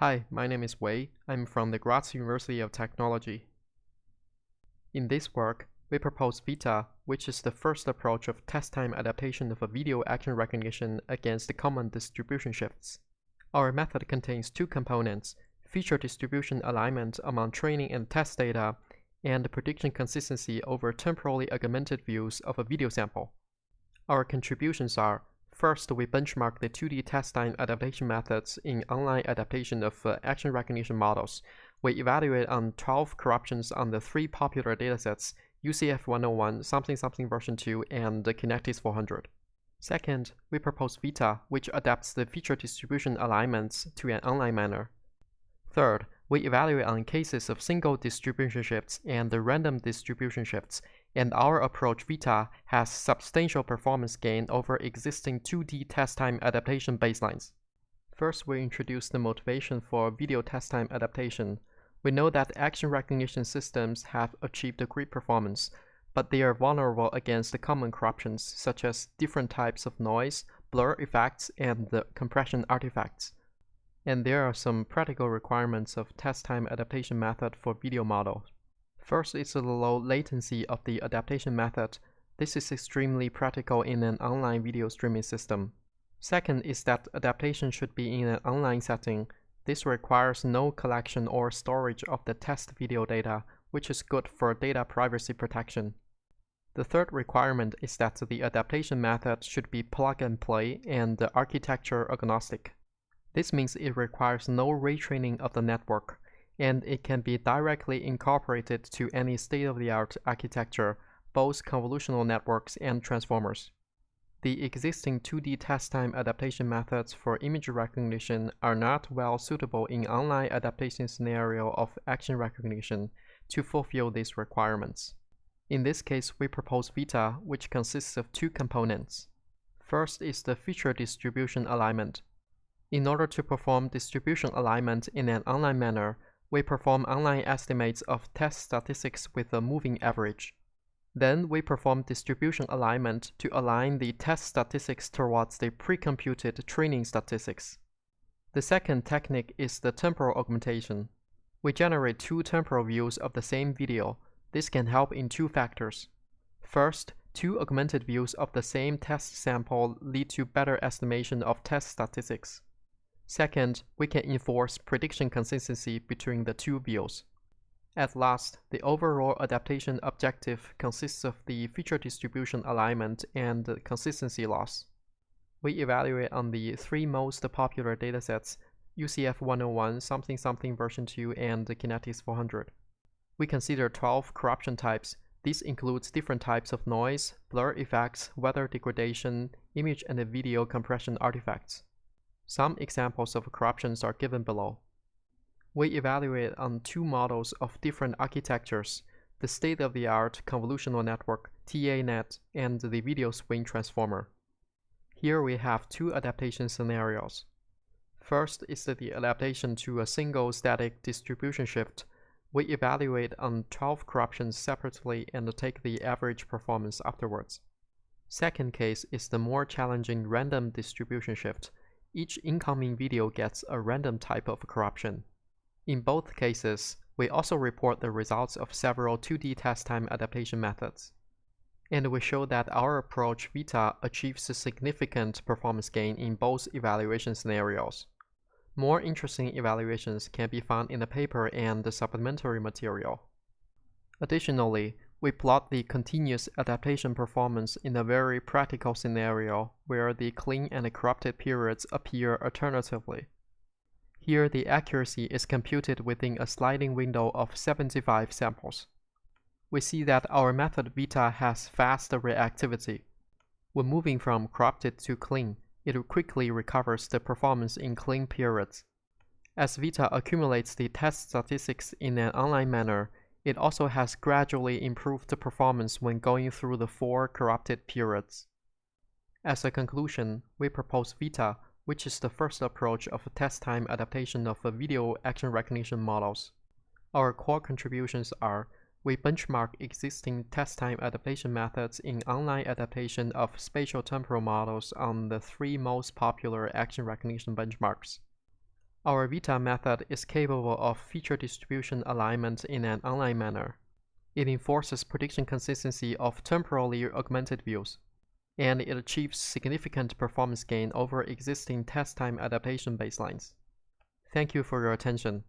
Hi, my name is Wei. I'm from the Graz University of Technology. In this work, we propose VITA, which is the first approach of test-time adaptation of a video action recognition against common distribution shifts. Our method contains two components: feature distribution alignment among training and test data, and prediction consistency over temporally augmented views of a video sample. Our contributions are: first, we benchmark the 2D test-time adaptation methods in online adaptation of action recognition models. We evaluate on 12 corruptions on the three popular datasets, UCF 101, something version 2, and Kinetics 400. Second, we propose VITA, which adapts the feature distribution alignments to an online manner. Third, we evaluate on cases of single distribution shifts and the random distribution shifts, and our approach VITA has substantial performance gain over existing 2D test-time adaptation baselines. First, we introduce the motivation for video test-time adaptation. We know that action recognition systems have achieved great performance, but they are vulnerable against the common corruptions such as different types of noise, blur effects, and the compression artifacts. And there are some practical requirements of test-time adaptation method for video models. First is the low latency of the adaptation method. This is extremely practical in an online video streaming system. Second is that adaptation should be in an online setting. This requires no collection or storage of the test video data, which is good for data privacy protection. The third requirement is that the adaptation method should be plug-and-play and architecture-agnostic. This means it requires no retraining of the network, and it can be directly incorporated to any state-of-the-art architecture, both convolutional networks and transformers. The existing 2D test-time adaptation methods for image recognition are not well suitable in online adaptation scenario of action recognition to fulfill these requirements. In this case, we propose VITA, which consists of two components. First is the feature distribution alignment. In order to perform distribution alignment in an online manner, we perform online estimates of test statistics with a moving average. Then we perform distribution alignment to align the test statistics towards the pre-computed training statistics. The second technique is the temporal augmentation. We generate two temporal views of the same video. This can help in two factors. First, two augmented views of the same test sample lead to better estimation of test statistics. Second, we can enforce prediction consistency between the two views. At last, the overall adaptation objective consists of the feature distribution alignment and consistency loss. We evaluate on the three most popular datasets, UCF 101, something version 2, and Kinetics 400. We consider 12 corruption types. This includes different types of noise, blur effects, weather degradation, image and video compression artifacts. Some examples of corruptions are given below. We evaluate on two models of different architectures, the state-of-the-art convolutional network, TANet, and the video Swin Transformer. Here we have two adaptation scenarios. First is the adaptation to a single static distribution shift. We evaluate on 12 corruptions separately and take the average performance afterwards. Second case is the more challenging random distribution shift. Each incoming video gets a random type of corruption. In both cases, we also report the results of several 2D test-time adaptation methods. And we show that our approach VITA achieves a significant performance gain in both evaluation scenarios. More interesting evaluations can be found in the paper and the supplementary material. Additionally, we plot the continuous adaptation performance in a very practical scenario where the clean and corrupted periods appear alternatively. Here, the accuracy is computed within a sliding window of 75 samples. We see that our method VITA has fast reactivity. When moving from corrupted to clean, it quickly recovers the performance in clean periods. As VITA accumulates the test statistics in an online manner, it also has gradually improved the performance when going through the 4 corrupted periods. As a conclusion, we propose VITA, which is the first approach of test-time adaptation of video action recognition models. Our core contributions are: we benchmark existing test-time adaptation methods in online adaptation of spatio-temporal models on the three most popular action recognition benchmarks. Our Vita method is capable of feature distribution alignment in an online manner. It enforces prediction consistency of temporally augmented views, and it achieves significant performance gain over existing test time adaptation baselines. Thank you for your attention.